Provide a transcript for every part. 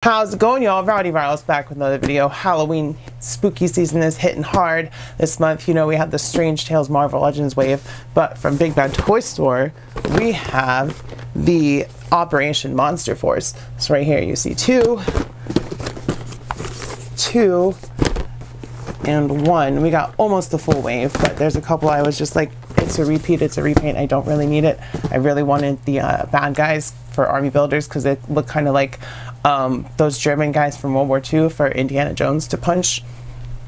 How's it going, y'all? Rowdy Virals back with another video. Halloween spooky season is hitting hard this month. You know, we have the Strange Tales Marvel Legends wave, but from Big Bad Toy Store, we have the Operation Monster Force. So right here you see two, and one. We got almost the full wave, but there's a couple I was just like, it's a repeat, it's a repaint. I don't really need it. I really wanted the bad guys for army builders because they look kind of like those German guys from World War II for Indiana Jones to punch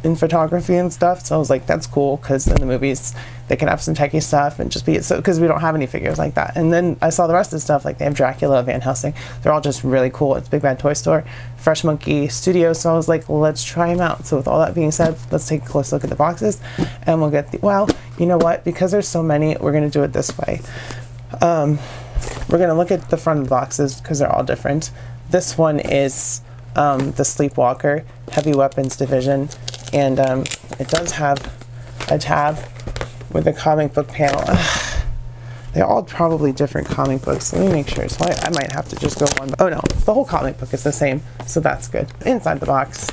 in photography and stuff. So I was like, that's cool, because in the movies they can have some techie stuff and just be so, because we don't have any figures like that. And then I saw the rest of the stuff, like they have Dracula, Van Helsing. They're all just really cool. It's Big Bad Toy Store, Fresh Monkey Studio. So I was like, let's try them out. So with all that being said, let's take a close look at the boxes, and we'll get the, well, you know what, because there's so many, we're going to do it this way. We're going to look at the front of the boxes because they're all different. This one is the Sleepwalker Heavy Weapons Division, and it does have a tab with a comic book panel. They're all probably different comic books. Let me make sure. So I might have to just go one. Oh no, the whole comic book is the same, so that's good. Inside the box,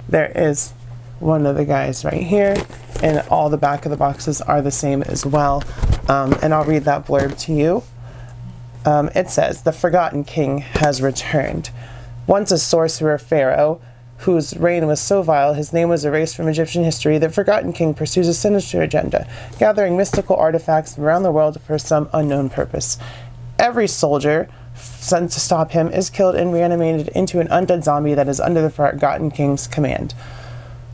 there is one of the guys right here, and all the back of the boxes are the same as well. And I'll read that blurb to you. It says, the Forgotten King has returned. Once a sorcerer pharaoh, whose reign was so vile his name was erased from Egyptian history, the Forgotten King pursues a sinister agenda, gathering mystical artifacts from around the world for some unknown purpose. Every soldier sent to stop him is killed and reanimated into an undead zombie that is under the Forgotten King's command.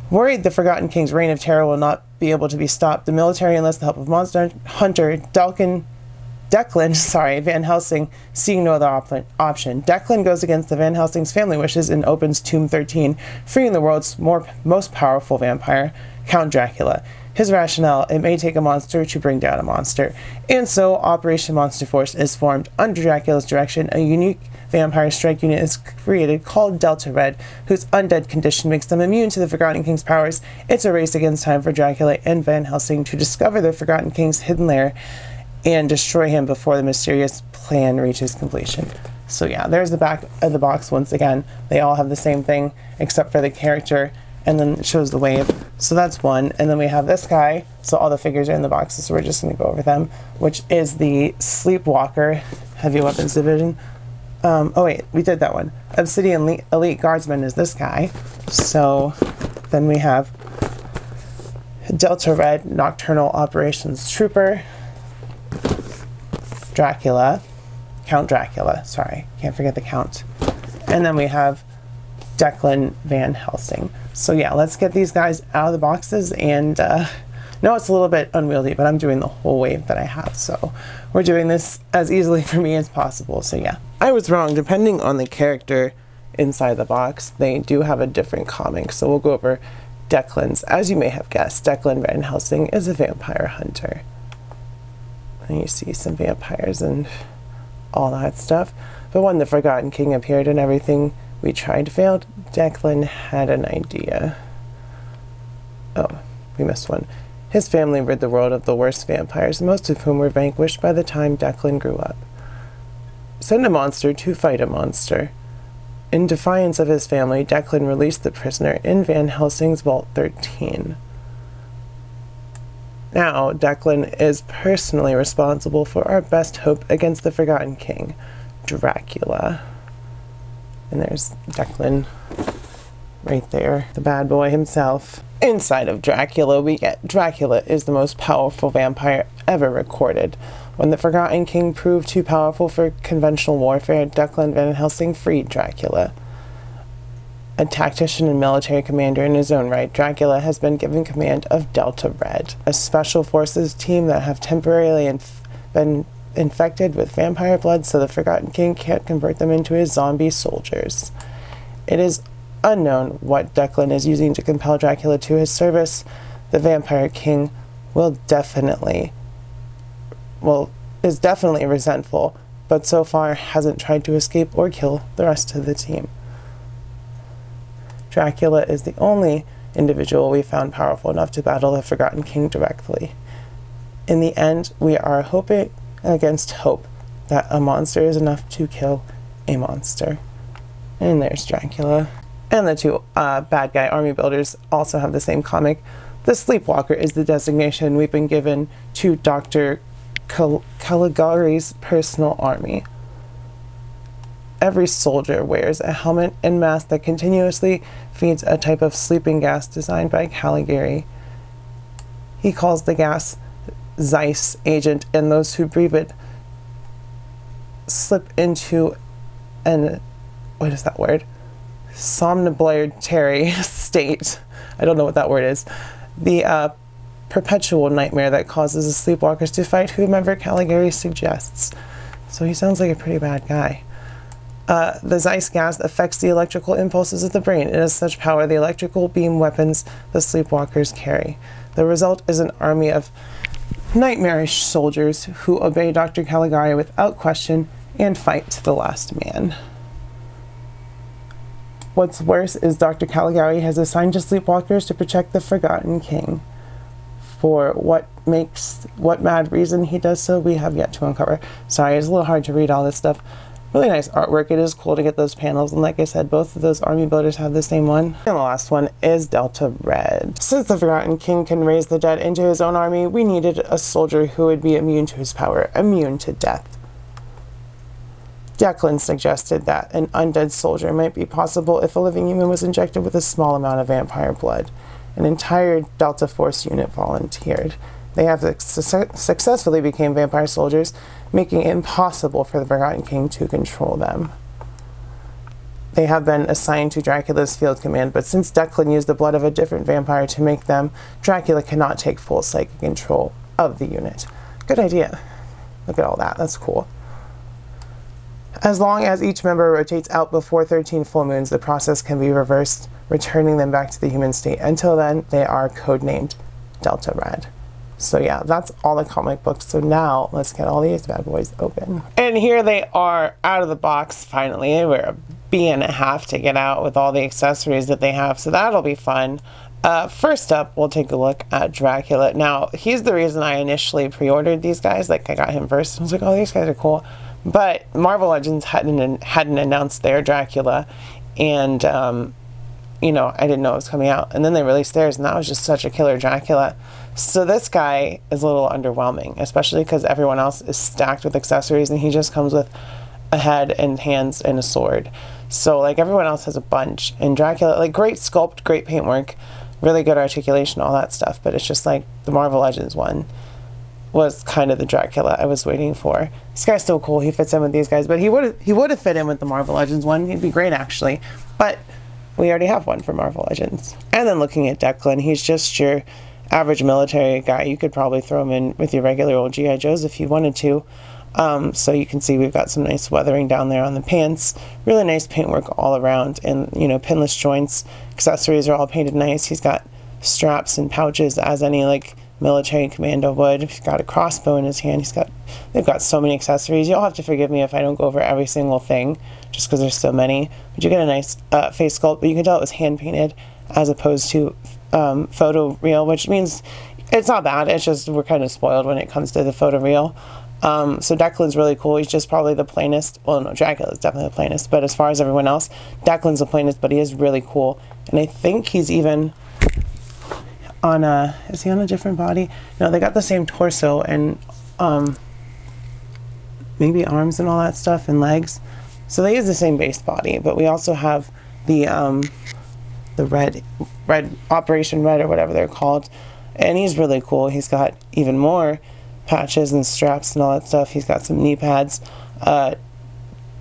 Worried the Forgotten King's reign of terror will not be able to be stopped, the military enlists the help of monster hunter Declan Van Helsing, seeing no other option. Declan goes against the Van Helsing's family wishes and opens Tomb 13, freeing the world's most powerful vampire, Count Dracula. His rationale, it may take a monster to bring down a monster. And so, Operation Monster Force is formed. Under Dracula's direction, a unique vampire strike unit is created called Delta Red, whose undead condition makes them immune to the Forgotten King's powers. It's a race against time for Dracula and Van Helsing to discover the Forgotten King's hidden lair and destroy him before the mysterious plan reaches completion. So yeah, there's the back of the box once again. They all have the same thing except for the character, and then it shows the wave. So that's one. And then we have this guy. So all the figures are in the boxes, so we're just going to go over them, which is the Sleepwalker Heavy Weapons Division. Oh wait, we did that one. Obsidian Elite Guardsman is this guy. So then we have Delta Red Nocturnal Operations Trooper, Dracula, Count Dracula, sorry, can't forget the Count. And then we have Declan Van Helsing. So yeah, let's get these guys out of the boxes, and no, it's a little bit unwieldy, but I'm doing the whole wave that I have, so we're doing this as easily for me as possible. So yeah, I was wrong. Depending on the character inside the box, they do have a different comic, so we'll go over Declan's. As you may have guessed, Declan Van Helsing is a vampire hunter. And you see some vampires and all that stuff. But when the Forgotten King appeared and everything we tried failed, Declan had an idea. Oh, we missed one. His family rid the world of the worst vampires, most of whom were vanquished by the time Declan grew up. Send a monster to fight a monster. In defiance of his family, Declan released the prisoner in Van Helsing's Vault 13. Now, Declan is personally responsible for our best hope against the Forgotten King, Dracula. And there's Declan right there, the bad boy himself. Inside of Dracula, we get Dracula is the most powerful vampire ever recorded. When the Forgotten King proved too powerful for conventional warfare, Declan Van Helsing freed Dracula. A tactician and military commander in his own right, Dracula has been given command of Delta Red, a special forces team that have temporarily been infected with vampire blood so the Forgotten King can't convert them into his zombie soldiers. It is unknown what Declan is using to compel Dracula to his service. The Vampire King is definitely resentful, but so far hasn't tried to escape or kill the rest of the team. Dracula is the only individual we found powerful enough to battle the Forgotten King directly. In the end, we are hoping against hope that a monster is enough to kill a monster. And there's Dracula. And the two bad guy army builders also have the same comic. The Sleepwalker is the designation we've been given to Dr. Caligari's personal army. Every soldier wears a helmet and mask that continuously feeds a type of sleeping gas designed by Caligari. He calls the gas Zeiss agent, and those who breathe it slip into an, what is that word? Somnambulatory state. I don't know what that word is. The perpetual nightmare that causes the sleepwalkers to fight whomever Caligari suggests. So he sounds like a pretty bad guy. The Zeiss gas affects the electrical impulses of the brain. It has such power the electrical beam weapons the sleepwalkers carry. The result is an army of nightmarish soldiers who obey Dr. Caligari without question and fight to the last man. What's worse is Dr. Caligari has assigned to sleepwalkers to protect the Forgotten King. For what mad reason he does so, we have yet to uncover. Sorry, it's a little hard to read all this stuff. Really nice artwork. It is cool to get those panels, and like I said, both of those army builders have the same one. And the last one is Delta Red. Since the Forgotten King can raise the dead into his own army, we needed a soldier who would be immune to his power, immune to death. Declan suggested that an undead soldier might be possible if a living human was injected with a small amount of vampire blood. An entire Delta Force unit volunteered. They have successfully become vampire soldiers, making it impossible for the Forgotten King to control them. They have been assigned to Dracula's field command, but since Declan used the blood of a different vampire to make them, Dracula cannot take full psychic control of the unit. Good idea. Look at all that. That's cool. As long as each member rotates out before 13 full moons, the process can be reversed, returning them back to the human state. Until then, they are codenamed Delta Red. So yeah, that's all the comic books. So now let's get all these bad boys open. And here they are out of the box finally. They were a B&a-half to get out with all the accessories that they have. So that'll be fun. First up, we'll take a look at Dracula. Now, he's the reason I initially pre-ordered these guys. Like, I got him first. I was like, oh, these guys are cool. But Marvel Legends hadn't announced their Dracula. And, you know, I didn't know it was coming out. And then they released theirs, and that was just such a killer Dracula. So this guy is a little underwhelming, especially because everyone else is stacked with accessories, and he just comes with a head and hands and a sword. So, like, everyone else has a bunch. And Dracula, like, great sculpt, great paintwork, really good articulation, all that stuff. But it's just like the Marvel Legends one was kind of the Dracula I was waiting for. This guy's still cool. He fits in with these guys, but he would have fit in with the Marvel Legends one. He'd be great, actually. But we already have one for Marvel Legends. And then looking at Declan, he's just your average military guy. You could probably throw him in with your regular old G.I. Joes if you wanted to. So you can see we've got some nice weathering down there on the pants. Really nice paintwork all around, and, you know, pinless joints. Accessories are all painted nice. He's got straps and pouches as any, like, military commando would. He's got a crossbow in his hand. They've got so many accessories. You'll have to forgive me if I don't go over every single thing, just because there's so many. But you get a nice face sculpt, but you can tell it was hand painted as opposed to photo real, which means it's not bad. It's just we're kind of spoiled when it comes to the photo real. So Declan's really cool. He's just probably the plainest. Well, no, Dracula's definitely the plainest, but as far as everyone else, Declan's the plainest, but he is really cool. And I think he's even on is he on a different body? No, they got the same torso and maybe arms and all that stuff and legs. So they use the same base body, but we also have the red Operation Red or whatever they're called. And he's really cool. He's got even more patches and straps and all that stuff. He's got some knee pads,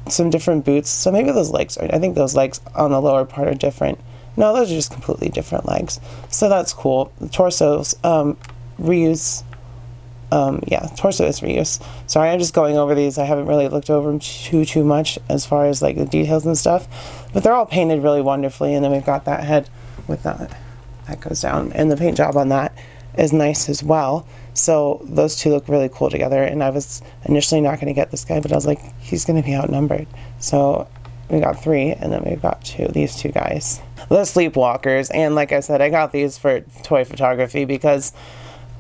some different boots. So maybe those legs I think those legs on the lower part are different. No, those are just completely different legs. So that's cool. The torso's reuse. Yeah, torso is reuse. Sorry, I'm just going over these. I haven't really looked over them too much as far as like the details and stuff. But they're all painted really wonderfully. And then we've got that head with that goes down. And the paint job on that is nice as well. So those two look really cool together. And I was initially not going to get this guy, but I was like, he's going to be outnumbered. So we got 3, and then we've got these two guys. The Sleepwalkers. And like I said, I got these for toy photography because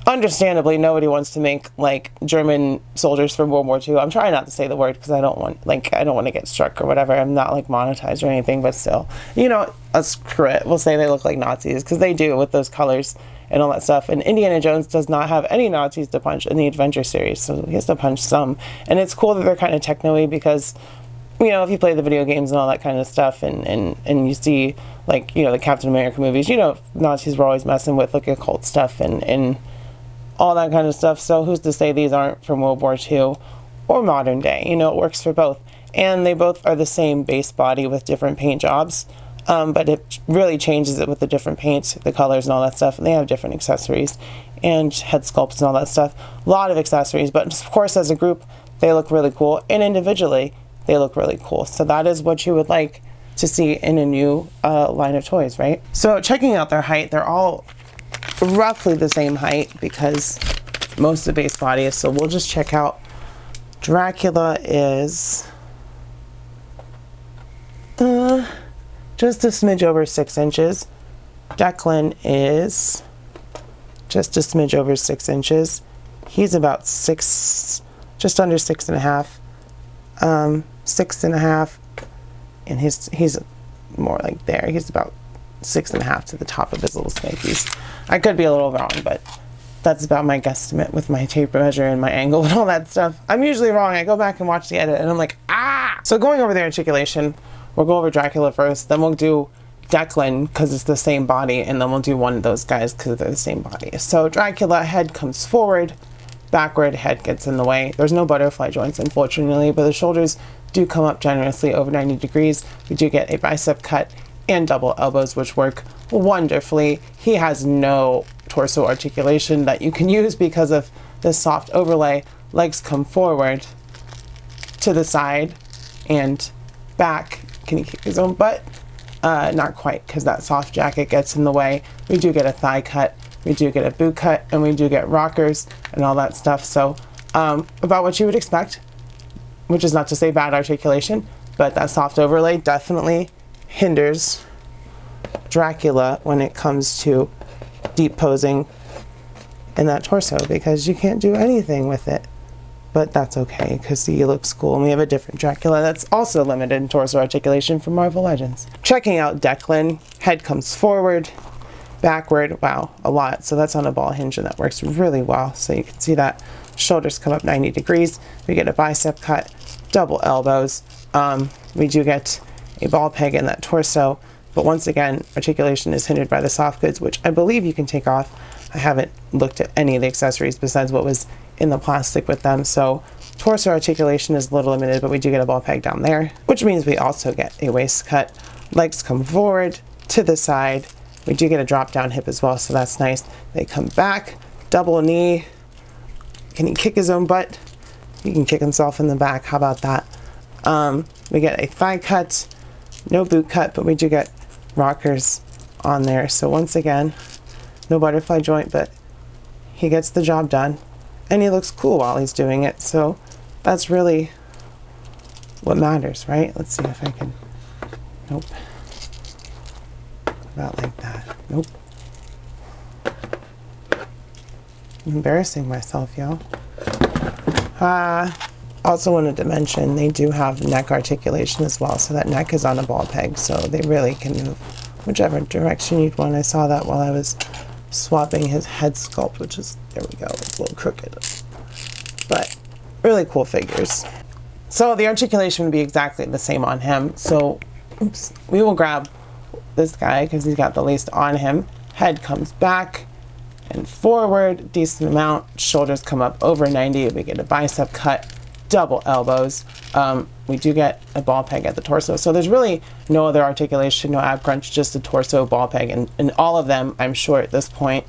understandably, nobody wants to make like German soldiers from World War II. I'm trying not to say the word because I don't want to get struck or whatever. I'm not like monetized or anything, but still, you know, screw it. We'll say they look like Nazis because they do with those colors and all that stuff. And Indiana Jones does not have any Nazis to punch in the Adventure series, so he has to punch some. And it's cool that they're kind of techno-y because, you know, if you play the video games and all that kind of stuff, and you see, like, you know, the Captain America movies, you know, Nazis were always messing with like occult stuff and all that kind of stuff. So who's to say these aren't from World War II or modern day? You know, it works for both. And they both are the same base body with different paint jobs, but it really changes it with the different paint, the colors and all that stuff. And they have different accessories and head sculpts and all that stuff. A lot of accessories, but of course as a group, they look really cool. And individually, they look really cool. So that is what you would like to see in a new line of toys, right? So checking out their height, they're all roughly the same height because most of the base body is. So we'll just check out. Dracula is just a smidge over 6 inches. Declan is just a smidge over 6 inches. He's about 6, just under 6.5. 6.5, and he's more like there. He's about 6.5 to the top of his little spankies. I could be a little wrong, but that's about my guesstimate with my tape measure and my angle and all that stuff. I'm usually wrong. I go back and watch the edit and I'm like, ah! So going over the articulation, we'll go over Dracula first, then we'll do Declan because it's the same body, and then we'll do one of those guys because they're the same body. So Dracula, head comes forward, backward, head gets in the way. There's no butterfly joints, unfortunately, but the shoulders do come up generously over 90 degrees. We do get a bicep cut and double elbows, which work wonderfully. He has no torso articulation that you can use because of this soft overlay. Legs come forward, to the side, and back. Can he kick his own butt? Not quite, because that soft jacket gets in the way. We do get a thigh cut, we do get a boot cut, and we do get rockers and all that stuff. So about what you would expect, which is not to say bad articulation, but that soft overlay definitely hinders Dracula when it comes to deep posing in that torso, because you can't do anything with it. But that's okay, because he looks cool, and we have a different Dracula that's also limited in torso articulation from Marvel Legends. Checking out Declan, head comes forward, backward, wow, a lot. So that's on a ball hinge, and that works really well. So you can see that shoulders come up 90 degrees. We get a bicep cut, double elbows. We do get a ball peg in that torso, but once again, articulation is hindered by the soft goods, which I believe you can take off. I haven't looked at any of the accessories besides what was in the plastic with them, so torso articulation is a little limited, but we do get a ball peg down there, which means we also get a waist cut. Legs come forward, to the side. We do get a drop down hip as well, so that's nice. They come back, double knee. Can he kick his own butt? He can kick himself in the back. How about that? We get a thigh cut, no boot cut, but we do get rockers on there. So once again, no butterfly joint, but he gets the job done, and he looks cool while he's doing it. So that's really what matters, right? Let's see if I can. Nope. About like that. Nope. I'm embarrassing myself, y'all. Also wanted to mention they do have neck articulation as well, so that neck is on a ball peg, so they really can move whichever direction you'd want. I saw that while I was swapping his head sculpt, which is, there we go, it's a little crooked, but really cool figures. So the articulation would be exactly the same on him. So oops, we will grab this guy because he's got the lace on him. Head comes back and forward, decent amount. Shoulders come up over 90. We get a bicep cut, double elbows. We do get a ball peg at the torso. So there's really no other articulation, no ab crunch, just a torso ball peg, and all of them, I'm sure, at this point.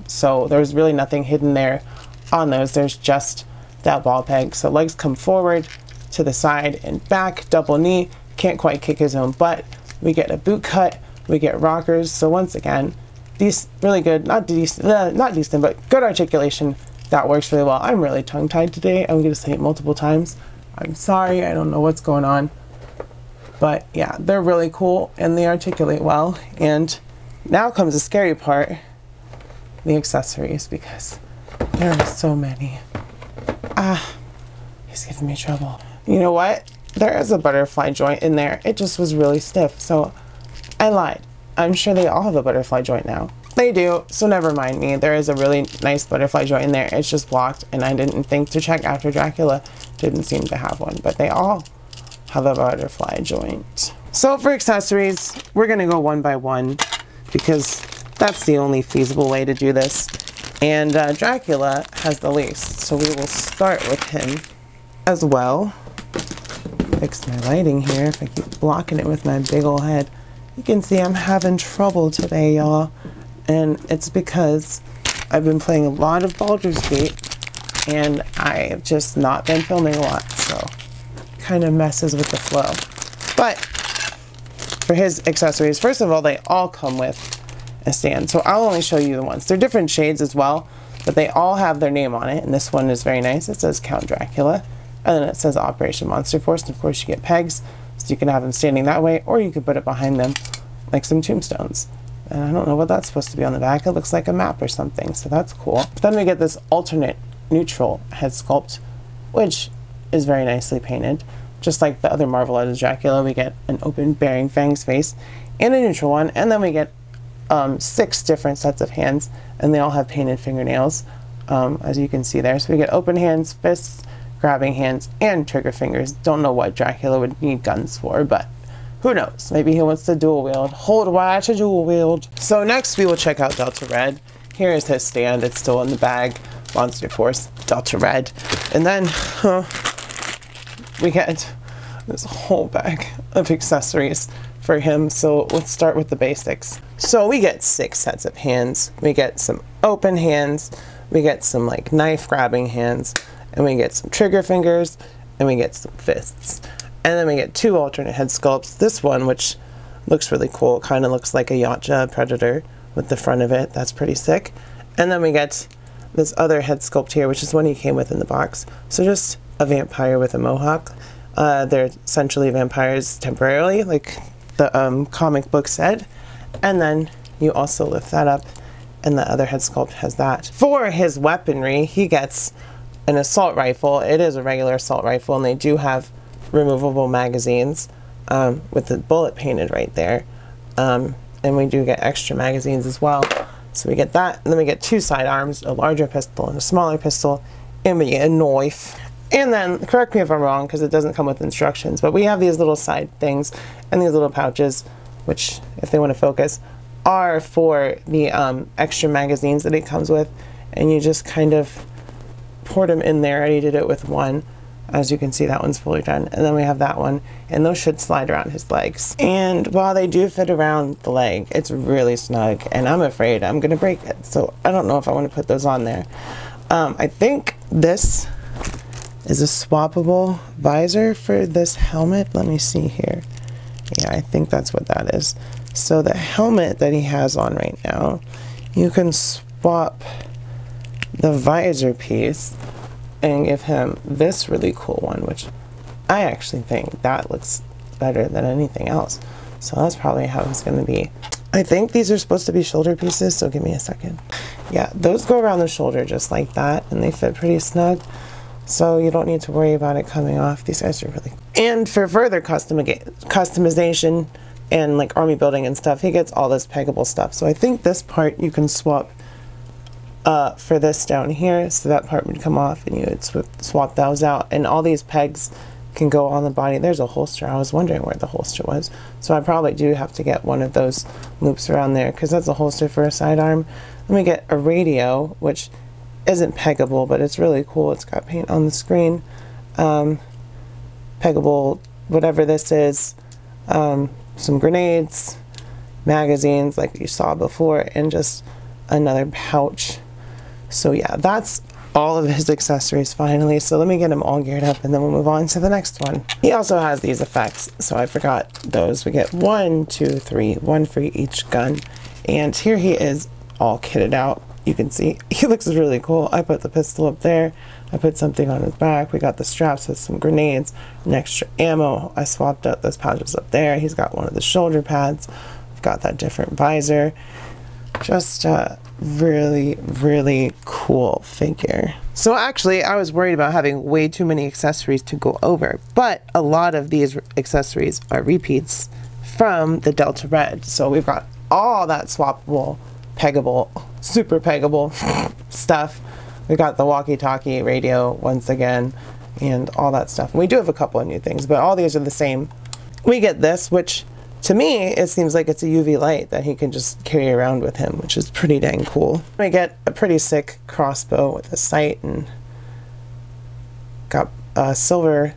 So there's really nothing hidden there on those. There's just that ball peg. So legs come forward, to the side and back, double knee. Can't quite kick his own butt. We get a boot cut. We get rockers. So once again, these really good, not decent, but good articulation. That works really well. I'm really tongue-tied today. I'm going to say it multiple times. I'm sorry. I don't know what's going on. But yeah, they're really cool and they articulate well. And now comes the scary part. the accessories because there are so many. Ah, he's giving me trouble. You know what? There is a butterfly joint in there. It just was really stiff, so I lied. I'm sure they all have a butterfly joint now. They do, so never mind me. There is a really nice butterfly joint in there. It's just blocked, and I didn't think to check after Dracula didn't seem to have one, but they all have a butterfly joint. So for accessories, we're gonna go one by one because that's the only feasible way to do this. And Dracula has the least, so we will start with him as well. Fix my lighting here if I keep blocking it with my big old head. You can see I'm having trouble today, y'all. And it's because I've been playing a lot of Baldur's Gate and I've just not been filming a lot, so kind of messes with the flow. But for his accessories, first of all, they all come with a stand, so I'll only show you the ones. They're different shades as well, but they all have their name on it, and this one is very nice. It says Count Dracula, and then it says Operation Monster Force, and of course you get pegs, so you can have them standing that way, or you could put it behind them like some tombstones. And I don't know what that's supposed to be on the back. It looks like a map or something, so that's cool. Then we get this alternate neutral head sculpt, which is very nicely painted. Just like the other Marvel as Dracula, we get an open bearing fangs face and a neutral one, and then we get 6 different sets of hands, and they all have painted fingernails, as you can see there. So we get open hands, fists, grabbing hands, and trigger fingers. Don't know what Dracula would need guns for, but who knows? Maybe he wants to dual wield. Hold Y to dual wield. So next we will check out Delta Red. Here is his stand. It's still in the bag. Monster Force, Delta Red. And then we get this whole bag of accessories for him. So let's start with the basics. So we get 6 sets of hands. We get some open hands. We get some like knife grabbing hands. And we get some trigger fingers. And we get some fists. And then we get 2 alternate head sculpts. This one, which looks really cool, kind of looks like a Yachtja Predator with the front of it. That's pretty sick. And then we get this other head sculpt here, which is one he came with in the box. So just a vampire with a mohawk. They're essentially vampires temporarily, like the comic book said. And then you also lift that up, and the other head sculpt has that. For his weaponry, he gets an assault rifle. It is a regular assault rifle, and they do have removable magazines with the bullet painted right there, and we do get extra magazines as well, so we get that. And then we get 2 sidearms, a larger pistol and a smaller pistol, and we get a knife. And then, correct me if I'm wrong because it doesn't come with instructions, but we have these little side things and these little pouches, which, if they want to focus, are for the extra magazines that it comes with, and you just kind of pour them in there. I already did it with one. As you can see, that one's fully done. And then we have that one, and those should slide around his legs. And while they do fit around the leg, it's really snug, and I'm afraid I'm gonna break it. So I don't know if I want to put those on there. I think this is a swappable visor for this helmet. Let me see here. Yeah, I think that's what that is. So the helmet that he has on right now, you can swap the visor piece and give him this really cool one, which I actually think that looks better than anything else. So that's probably how it's going to be. I think these are supposed to be shoulder pieces, so give me a second. Yeah, those go around the shoulder just like that, and they fit pretty snug, so you don't need to worry about it coming off. These guys are really... And for further customization and like army building and stuff, he gets all this peggable stuff. So I think this part you can swap for this down here, so that part would come off and you would swap those out, and all these pegs can go on the body. There's a holster. I was wondering where the holster was, so I probably do have to get one of those loops around there because that's a holster for a sidearm. Then we get a radio, which isn't peggable, but it's really cool. It's got paint on the screen. Peggable, whatever this is, some grenades, magazines like you saw before, and just another pouch. So yeah, that's all of his accessories finally. So let me get him all geared up and then we'll move on to the next one. He also has these effects, so I forgot those. We get 1, 2, 3, 1 for each gun. And here he is all kitted out. You can see he looks really cool. I put the pistol up there. I put something on his back. We got the straps with some grenades and extra ammo. I swapped out those pouches up there. He's got one of the shoulder pads. We've got that different visor. Just really, really cool figure. So actually, I was worried about having way too many accessories to go over, but a lot of these accessories are repeats from the Delta Red. So we've got all that swappable, peggable, super peggable stuff. We got the walkie-talkie radio once again, and all that stuff. We do have a couple of new things, but all these are the same. We get this, which to me, it seems like it's a UV light that he can just carry around with him, which is pretty dang cool. We get a pretty sick crossbow with a sight, and got silver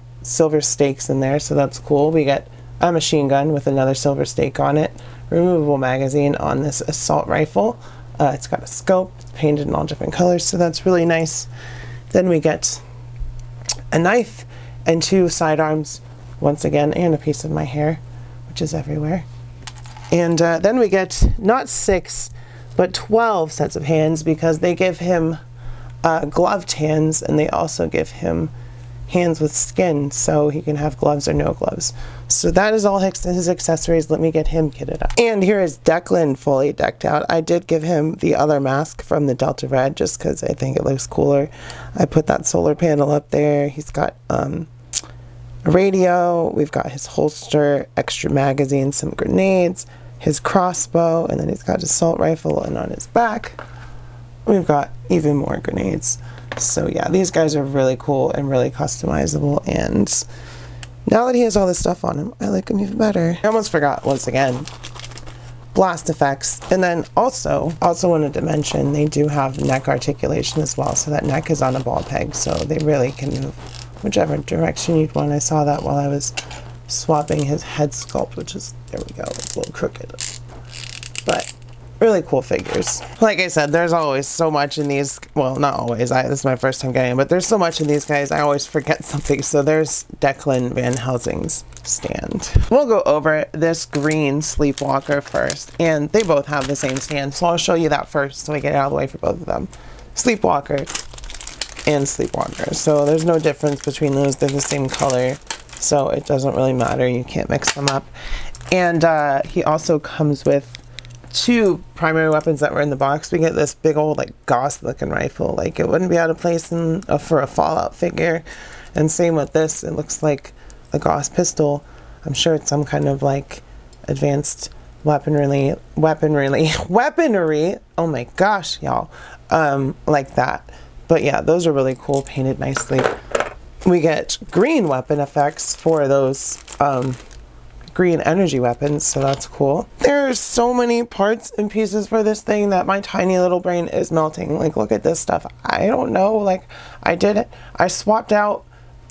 stakes in there, so that's cool. We get a machine gun with another silver stake on it. Removable magazine on this assault rifle. It's got a scope, it's painted in all different colors, so that's really nice. Then we get a knife and 2 sidearms, once again, and a piece of my hair, which is everywhere. And then we get not 6, but 12 sets of hands, because they give him gloved hands, and they also give him hands with skin, so he can have gloves or no gloves. So that is all his accessories. Let me get him kitted up. And here is Declan fully decked out. I did give him the other mask from the Delta Red just because I think it looks cooler. I put that solar panel up there. He's got a radio. We've got his holster, extra magazine, some grenades, his crossbow, and then he's got his assault rifle, and on his back we've got even more grenades. So yeah, these guys are really cool and really customizable, and now that he has all this stuff on him, I like him even better. I almost forgot, once again, blast effects. And then also wanted to mention, they do have neck articulation as well, so that neck is on a ball peg, so they really can move whichever direction you'd want. I saw that while I was swapping his head sculpt, which is, there we go, it's a little crooked, but really cool figures. Like I said, there's always so much in these, well, not always, this is my first time getting them, but there's so much in these guys, I always forget something. So there's Declan Van Helsing's stand. We'll go over this green Sleepwalker first, and they both have the same stand, so I'll show you that first so I get it out of the way for both of them. Sleepwalker and Sleepwalker. So there's no difference between those, they're the same color, so it doesn't really matter, you can't mix them up. And he also comes with 2 primary weapons that were in the box. We get this big old like Gauss looking rifle, like it wouldn't be out of place in for a Fallout figure, and same with this, it looks like a Gauss pistol. I'm sure it's some kind of like advanced weaponry, oh my gosh, y'all, like that. But yeah, those are really cool, painted nicely. We get green weapon effects for those green energy weapons, so that's cool. There's so many parts and pieces for this thing that my tiny little brain is melting. Like, look at this stuff. I don't know, like, I swapped out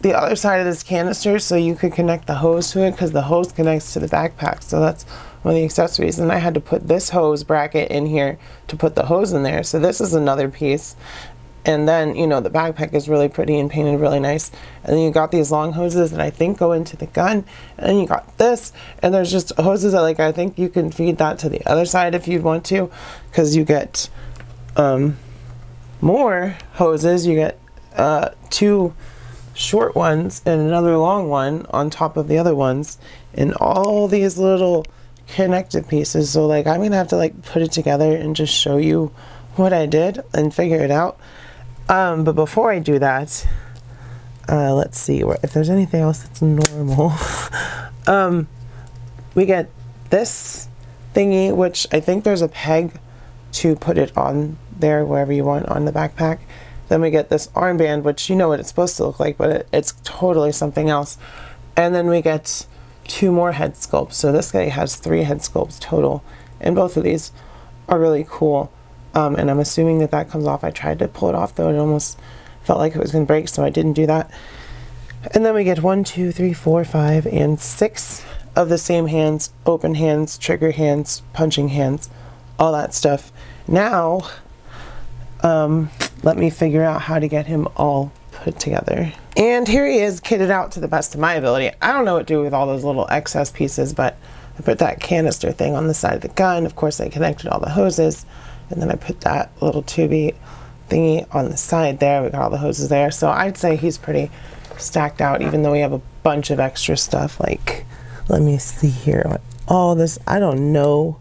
the other side of this canister so you could connect the hose to it, because the hose connects to the backpack, so that's one of the accessories. And I had to put this hose bracket in here to put the hose in there, so this is another piece. And then, you know, the backpack is really pretty and painted really nice. And then you got these long hoses that I think go into the gun. And then you got this. And there's just hoses that, like, I think you can feed that to the other side if you'd want to. Because you get more hoses. You get 2 short ones and another long one on top of the other ones. And all these little connective pieces. So, like, I'm going to have to, like, put it together and just show you what I did and figure it out. But before I do that, let's see if there's anything else that's normal. We get this thingy, which I think there's a peg to put it on there wherever you want on the backpack. Then we get this armband, which you know what it's supposed to look like, but it's totally something else. And then we get 2 more head sculpts. So this guy has 3 head sculpts total, and both of these are really cool. And I'm assuming that that comes off. I tried to pull it off, though it almost felt like it was going to break, so I didn't do that. And then we get 1, 2, 3, 4, 5, and 6 of the same hands, open hands, trigger hands, punching hands, all that stuff. Now, let me figure out how to get him all put together. And here he is, kitted out to the best of my ability. I don't know what to do with all those little excess pieces, but I put that canister thing on the side of the gun. Of course, I connected all the hoses. And then I put that little tubey thingy on the side there. We got all the hoses there. So I'd say he's pretty stacked out, even though we have a bunch of extra stuff. Like, let me see here. All this, I don't know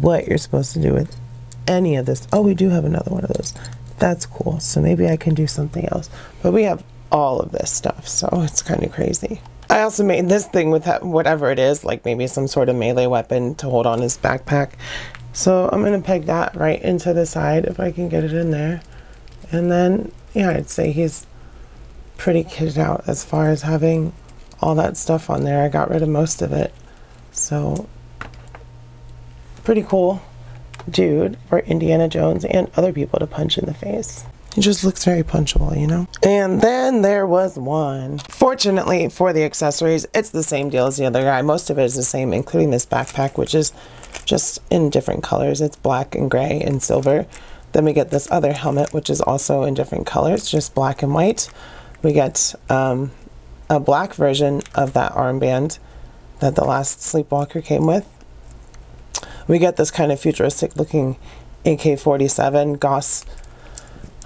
what you're supposed to do with any of this. Oh, we do have another one of those. That's cool. So maybe I can do something else. But we have all of this stuff, so it's kind of crazy. I also made this thing with whatever it is, like maybe some sort of melee weapon to hold on his backpack. So I'm going to peg that right into the side if I can get it in there. And then, yeah, I'd say he's pretty kitted out as far as having all that stuff on there. I got rid of most of it. So, pretty cool dude for Indiana Jones and other people to punch in the face. He just looks very punchable, you know? And then there was one. Fortunately for the accessories, it's the same deal as the other guy. Most of it is the same, including this backpack, which is just in different colors. It's black and gray and silver. Then we get this other helmet, which is also in different colors, just black and white. We get a black version of that armband that the last Sleepwalker came with. We get this kind of futuristic looking AK-47 Gauss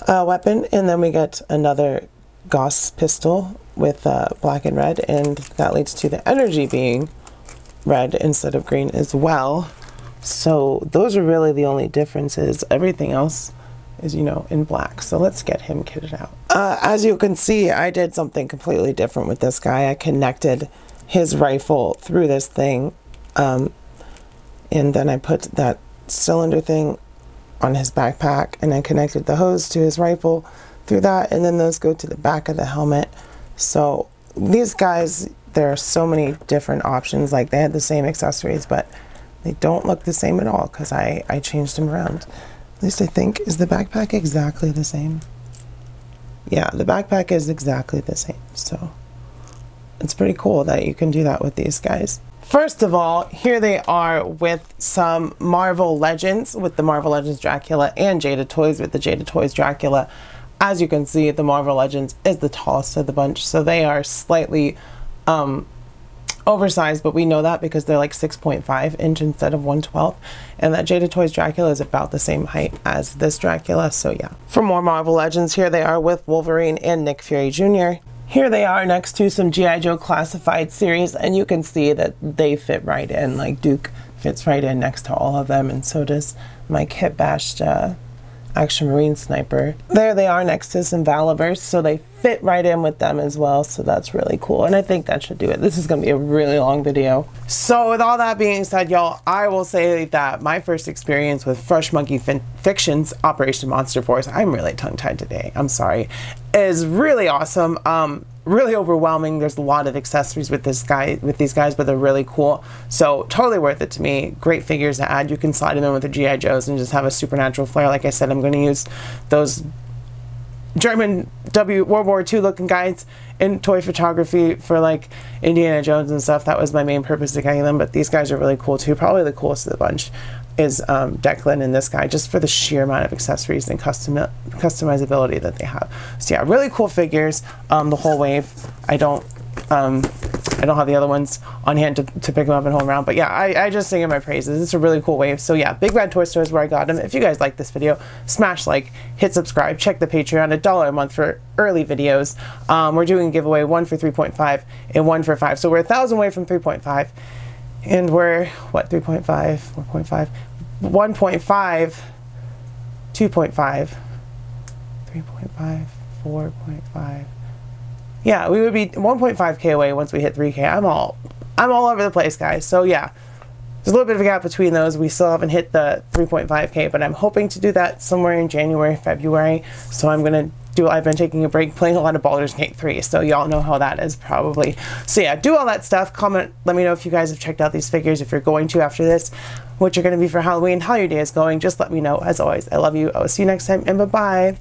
weapon, and then we get another Gauss pistol with black and red, and that leads to the energy being red instead of green as well. So those are really the only differences. Everything else is, you know, in black. So let's get him kitted out. As you can see, I did something completely different with this guy. I connected his rifle through this thing, and then I put that cylinder thing on his backpack, and I connected the hose to his rifle through that, and then those go to the back of the helmet. So these guys, there are so many different options. Like, they had the same accessories, but they don't look the same at all because I changed them around. At least I think. Is the backpack exactly the same? Yeah, the backpack is exactly the same. So it's pretty cool that you can do that with these guys. First of all, here they are with some Marvel Legends, with the Marvel Legends Dracula, and Jada Toys with the Jada Toys Dracula. As you can see, the Marvel Legends is the tallest of the bunch, so they are slightly oversized, but we know that because they're like 6.5 inch instead of 1/12, and that Jada Toys Dracula is about the same height as this Dracula. So yeah. For more Marvel Legends, here they are with Wolverine and Nick Fury Jr. Here they are next to some G.I. Joe classified series, and you can see that they fit right in. Like, Duke fits right in next to all of them, and so does my kit bashed Action Marine Sniper. There they are next to some Valivers, so they fit right in with them as well, so that's really cool, and I think that should do it. This is going to be a really long video. So with all that being said, y'all, I will say that my first experience with Fresh Monkey Fiction's Operation Monster Force, I'm really tongue-tied today, I'm sorry, is really awesome. Really overwhelming. There's a lot of accessories with these guys, but they're really cool. So totally worth it to me. Great figures to add. You can slide them in with the G.I. Joes and just have a supernatural flair. Like I said, I'm going to use those German World War II looking guys in toy photography for like Indiana Jones and stuff. That was my main purpose to getting them, but these guys are really cool too. Probably the coolest of the bunch is Declan and this guy, just for the sheer amount of accessories and customizability that they have. So yeah, really cool figures, the whole wave. I don't have the other ones on hand to pick them up and hold around, but yeah, I just sing in my praises. It's a really cool wave. So yeah, Big Bad Toy Store is where I got them. If you guys like this video, smash like, hit subscribe, check the Patreon, $1 a month for early videos. We're doing a giveaway, one for 3.5 and one for 5. So we're 1,000 away from 3.5. And we're, what, 3.5, 4.5, 1.5, 2.5, 3.5, 4.5. Yeah, we would be 1.5K away once we hit 3K. I'm all over the place, guys. So yeah, there's a little bit of a gap between those. We still haven't hit the 3.5K, but I'm hoping to do that somewhere in January, February. So I've been taking a break playing a lot of Baldur's Gate 3, so y'all know how that is probably. So yeah, do all that stuff. Comment, let me know if you guys have checked out these figures, if you're going to after this, what you're going to be for Halloween, how your day is going. Just let me know. As always, I love you. I will see you next time, and bye-bye.